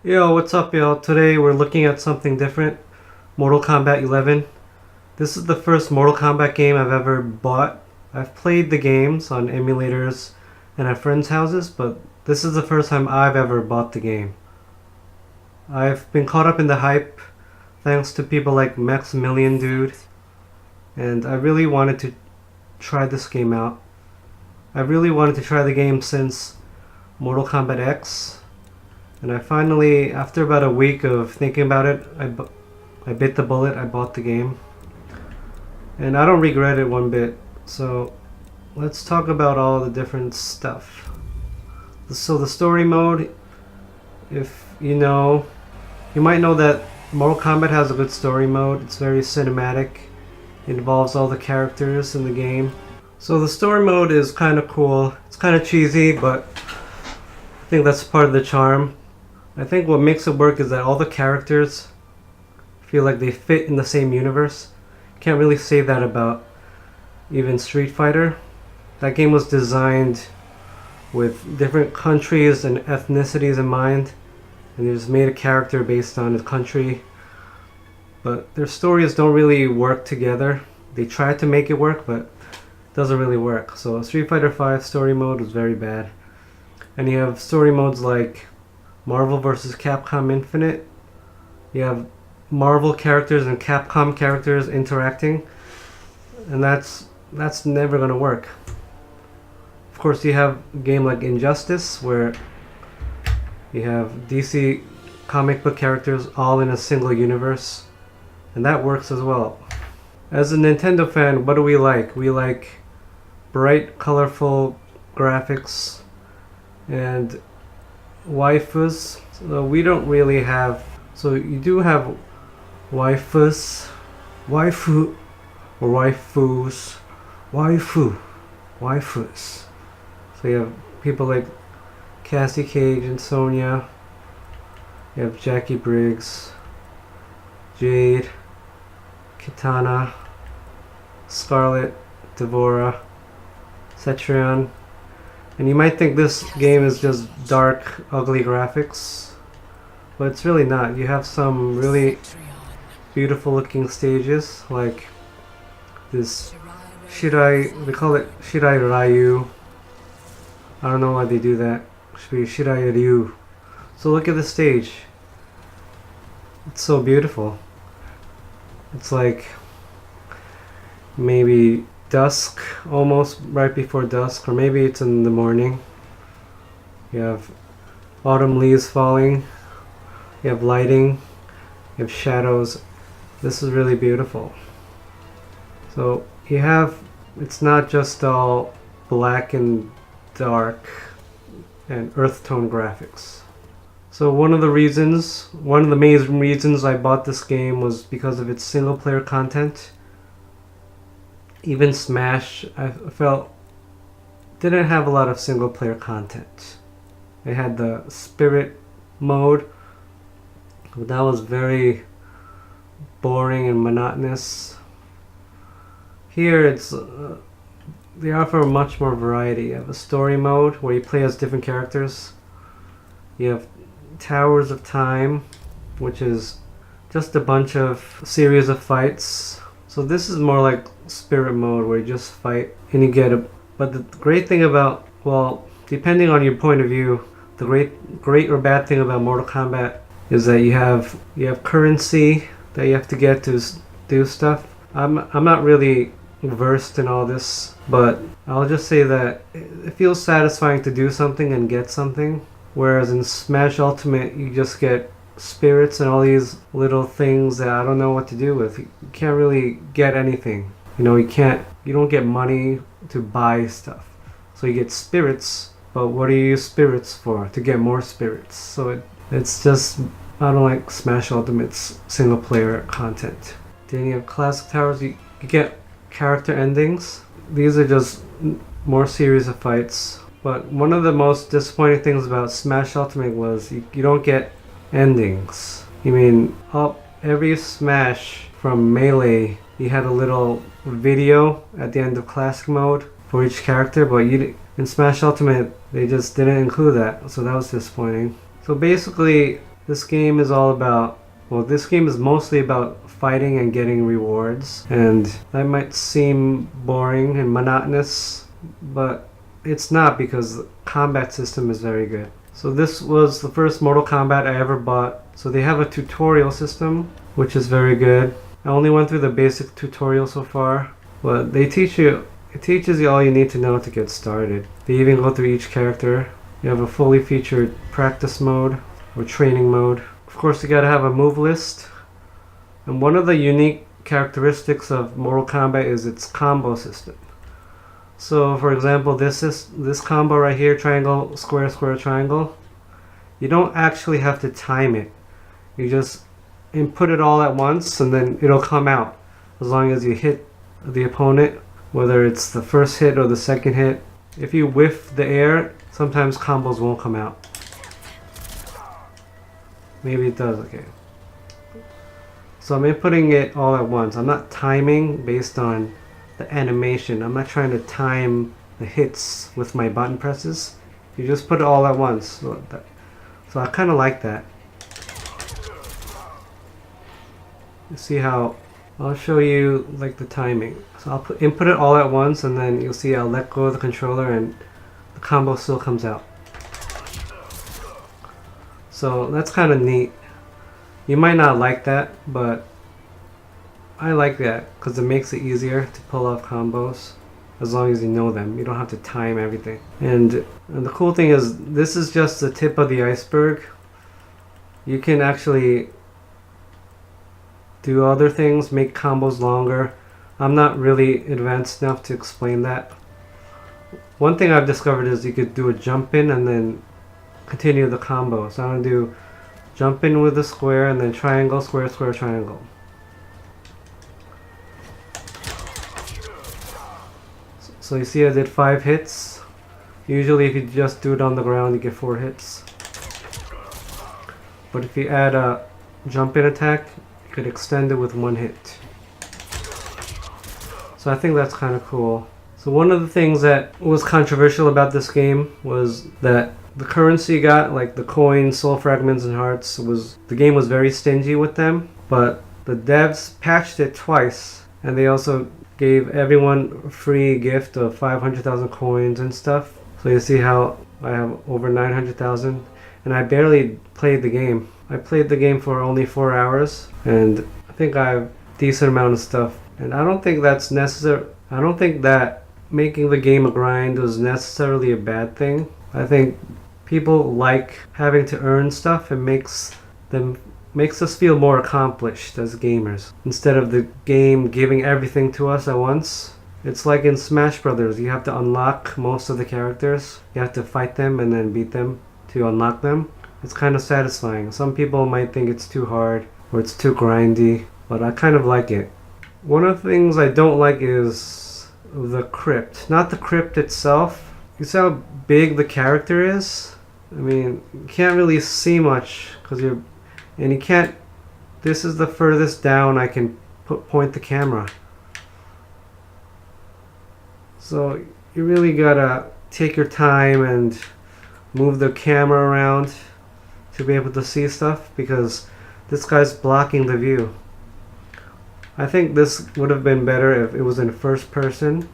Yo, what's up, y'all? Today we're looking at something different. Mortal Kombat 11. This is the first Mortal Kombat game I've ever bought. I've played the games on emulators and at friends' houses, but this is the first time I've ever bought the game. I've been caught up in the hype thanks to people like Maximilian Dude, and I really wanted to try this game out. I really wanted to try the game since Mortal Kombat X, and I finally, after about a week of thinking about it, I bit the bullet. I bought the game, and I don't regret it one bit. So let's talk about all the different stuff. So the story mode, if you know, you might know that Mortal Kombat has a good story mode. It's very cinematic. It involves all the characters in the game. So the story mode is kind of cool. It's kind of cheesy, but I think that's part of the charm. I think what makes it work is that all the characters feel like they fit in the same universe. Can't really say that about even Street Fighter. That game was designed with different countries and ethnicities in mind, and they just made a character based on a country. But their stories don't really work together. They try to make it work, but it doesn't really work. So Street Fighter V story mode was very bad. And you have story modes like Marvel vs. Capcom Infinite. You have Marvel characters and Capcom characters interacting, and that's never gonna work. Of course, you have a game like Injustice where you have DC comic book characters all in a single universe, and that works as well. As a Nintendo fan, what do we like? We like bright, colorful graphics and waifus. So we don't really have. So you do have waifus, waifu, or waifus, waifus. So you have people like Cassie Cage and Sonya. You have Jackie Briggs, Jade, Kitana, Scarlet, Devora, Cetrion. And you might think this game is just dark, ugly graphics, but it's really not. You have some really beautiful looking stages, like this they call it Shirai Ryu. I don't know why they do that. It should be Shirai Ryu. So look at the stage. It's so beautiful. It's like maybe dusk, almost right before dusk, or maybe it's in the morning. You have autumn leaves falling, you have lighting, you have shadows. This is really beautiful. So you have, it's not just all black and dark and earth tone graphics. So one of the main reasons I bought this game was because of its single player content. Even Smash, I felt, didn't have a lot of single player content. It had the spirit mode, but that was very boring and monotonous. Here it's they offer much more variety. You have a story mode where you play as different characters. You have Towers of Time, which is just a bunch of series of fights. So this is more like spirit mode where you just fight and you get but the great thing about, well, depending on your point of view, the great or bad thing about Mortal Kombat is that you have currency that you have to get to do stuff. I'm not really versed in all this, but I'll just say that it feels satisfying to do something and get something, whereas in Smash Ultimate you just get spirits and all these little things that I don't know what to do with. You can't really get anything. You know, you don't get money to buy stuff. So you get spirits, but what do you use spirits for? To get more spirits. So it's just, I don't like Smash Ultimate's single player content. Then you have Classic Towers, you get character endings. These are just more series of fights. But one of the most disappointing things about Smash Ultimate was you don't get endings. You mean, every Smash from Melee, you had a little video at the end of Classic mode for each character, but in Smash Ultimate, they just didn't include that, so that was disappointing. So basically, This game is all about, well, this game is mostly about fighting and getting rewards, and that might seem boring and monotonous, but it's not, because the combat system is very good. So this was the first Mortal Kombat I ever bought. So they have a tutorial system, which is very good. I only went through the basic tutorial so far, but it teaches you all you need to know to get started. They even go through each character. You have a fully featured practice mode or training mode. Of course, you gotta have a move list. And one of the unique characteristics of Mortal Kombat is its combo system. So for example, this combo right here, triangle, square, square, triangle, you don't actually have to time it. You just input it all at once and then it'll come out as long as you hit the opponent, whether it's the first hit or the second hit. If you whiff the air, sometimes combos won't come out. Maybe it does, okay. So I'm inputting it all at once. I'm not timing based on the animation. I'm not trying to time the hits with my button presses. You just put it all at once. So I kind of like that. You see how I'll show you like the timing. So I'll input it all at once, and then you'll see I'll let go of the controller and the combo still comes out. So that's kind of neat. You might not like that, but I like that because it makes it easier to pull off combos as long as you know them. You don't have to time everything. And the cool thing is, this is just the tip of the iceberg. You can actually do other things, make combos longer. I'm not really advanced enough to explain that. One thing I've discovered is you could do a jump in and then continue the combo. So I'm going to do jump in with the square and then triangle, square, square, triangle. So you see I did 5 hits. Usually if you just do it on the ground you get 4 hits. But if you add a jump in attack, you could extend it with 1 hit. So I think that's kind of cool. So one of the things that was controversial about this game was that the currency you got, like the coins, soul fragments, and hearts, the game was very stingy with them. But the devs patched it twice, and they also gave everyone a free gift of 500,000 coins and stuff. So you see how I have over 900,000, and I barely played the game. I played the game for only 4 hours, and I think I have a decent amount of stuff. And I don't think that's necessary. I don't think that making the game a grind was necessarily a bad thing. I think people like having to earn stuff. It makes us feel more accomplished as gamers, instead of the game giving everything to us at once. It's like in Smash Brothers, you have to unlock most of the characters. You have to fight them and then beat them to unlock them. It's kind of satisfying. Some people might think it's too hard or it's too grindy, but I kind of like it. One of the things I don't like is the crypt. Not the crypt itself. You see how big the character is? I mean, you can't really see much because you can't. This is the furthest down I can point the camera. So you really gotta take your time and move the camera around to be able to see stuff, because this guy's blocking the view. I think this would have been better if it was in first person,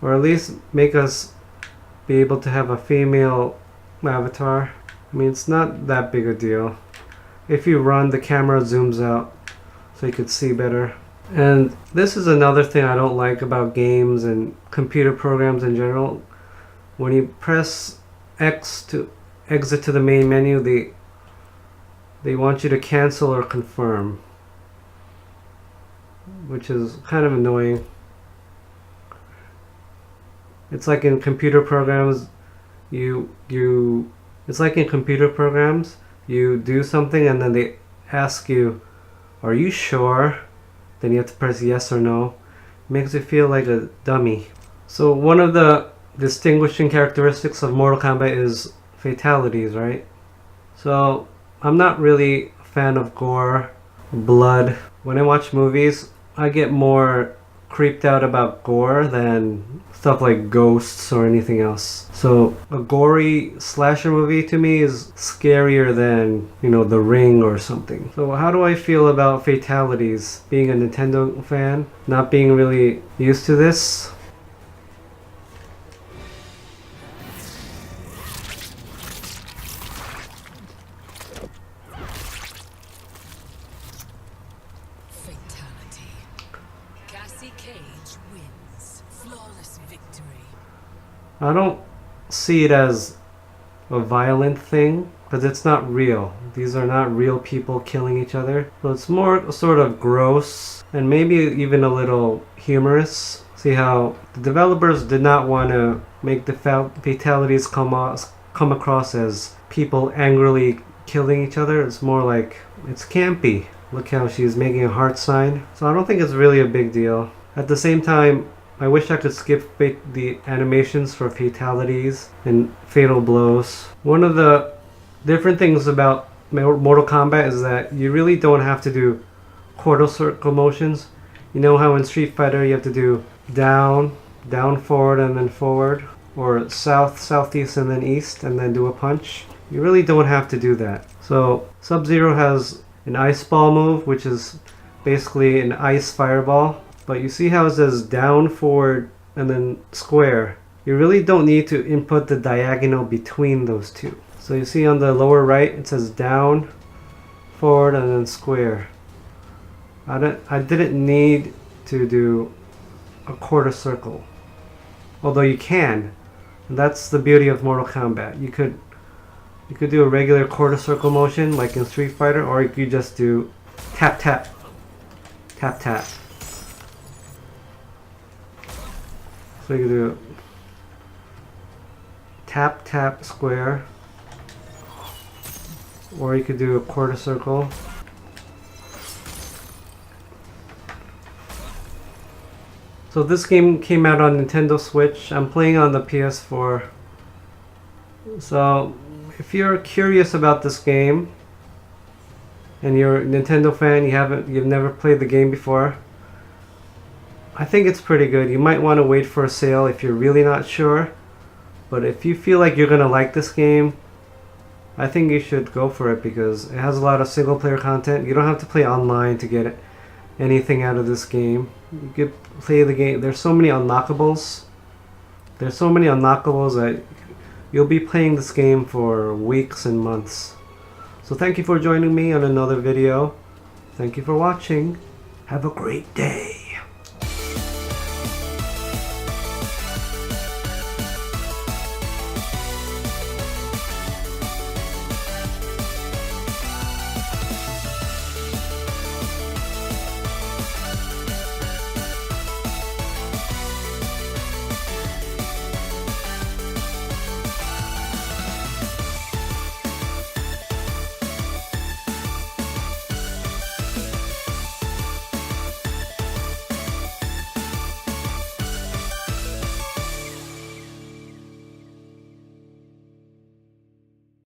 or at least make us be able to have a female avatar. I mean, it's not that big a deal. If you run, the camera zooms out so you could see better. And this is another thing I don't like about games and computer programs in general. When you press X to exit to the main menu, they want you to cancel or confirm, which is kind of annoying. It's like in computer programs, it's like in computer programs, you do something and then they ask you, are you sure? Then you have to press yes or no. It makes you feel like a dummy. So one of the distinguishing characteristics of Mortal Kombat is fatalities, right? So I'm not really a fan of gore, blood. When I watch movies, I get more creeped out about gore than stuff like ghosts or anything else. So a gory slasher movie to me is scarier than, you know, The Ring or something. So how do I feel about fatalities? Being a Nintendo fan, not being really used to this. I don't see it as a violent thing because it's not real. These are not real people killing each other. So it's more sort of gross and maybe even a little humorous. See how the developers did not want to make the fatalities come across as people angrily killing each other. It's more like it's campy. Look how she's making a heart sign. So I don't think it's really a big deal. At the same time, I wish I could skip the animations for fatalities and fatal blows. One of the different things about Mortal Kombat is that you really don't have to do quarter circle motions. You know how in Street Fighter you have to do down, down, forward, and then forward, or south, southeast, and then east, and then do a punch? You really don't have to do that. So Sub-Zero has an ice ball move, which is basically an ice fireball. But you see how it says down, forward, and then square. You really don't need to input the diagonal between those two. So you see on the lower right, it says down, forward, and then square. I didn't need to do a quarter circle. Although you can. And that's the beauty of Mortal Kombat. You could do a regular quarter circle motion like in Street Fighter, or you could just do tap, tap, tap, tap. So you can do tap, tap, square, or you could do a quarter circle. So this game came out on Nintendo Switch. I'm playing on the PS4. So if you're curious about this game and you're a Nintendo fan, you've never played the game before, I think it's pretty good. You might want to wait for a sale if you're really not sure. But if you feel like you're going to like this game, I think you should go for it because it has a lot of single player content. You don't have to play online to get anything out of this game. You could play the game. There's so many unlockables. There's so many unlockables that you'll be playing this game for weeks and months. So thank you for joining me on another video. Thank you for watching. Have a great day.